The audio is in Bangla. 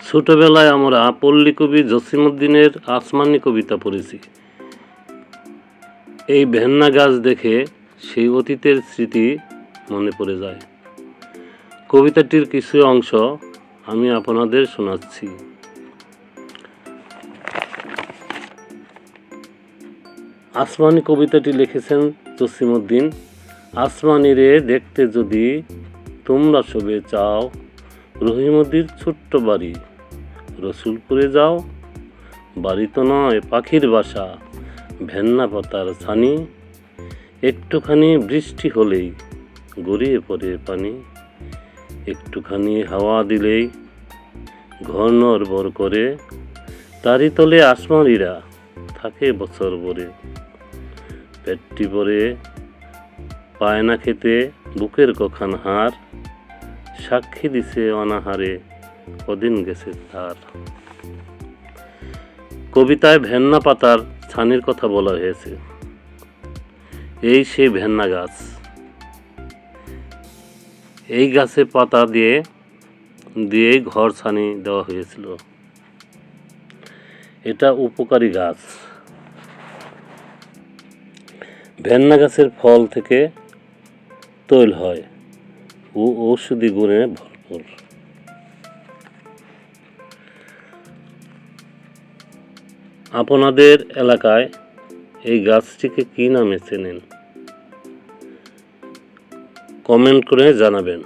ছোটবেলায় আমরা পল্লী কবি জসিমউদ্দিনের আসমানি কবিতা পড়েছি। এই ভেন্না গাছ দেখে সেই অতীতের স্মৃতি মনে পড়ে যায়। কবিতাটির কিছু অংশ আমি আপনাদের শোনাচ্ছি। আসমানি কবিতাটি লিখেছেন জসিমউদ্দিন। আসমানি রে দেখতে যদি তোমরা সবে চাও, রহিমদ্দির ছোট্ট বাড়ি রসুলপুরে যাও। বাড়ি তো নয় পাখির বাসা, ভেন্না পাতার ছানি, একটুখানি বৃষ্টি হলেই গড়িয়ে পড়ে পানি। একটুখানি হাওয়া দিলেই ঘর নড়বড় করে, তারই তলে আসমানিরা থাকে বছর ভরে। পেটটি ভরে পায় না খেতে বুকের কখান হাড়, সাক্ষী দিছে অনাহারে কদিন গেছে তার। কবিতায় ভেন্না পাতার ছানির কথা বলা হয়েছে। এই সেই ভেন্না গাছ। এই গাছে পাতা দিয়ে ঘর ছানি দেওয়া হয়েছিল। এটা উপকারী গাছ। ভেন্না গাছের ফল থেকে তৈল হয় ও ঔষধি গুণে ভরপুর। আপনাদের এলাকায় এই গাছটিকে কি নামে চেনেন? কমেন্ট করে জানাবেন।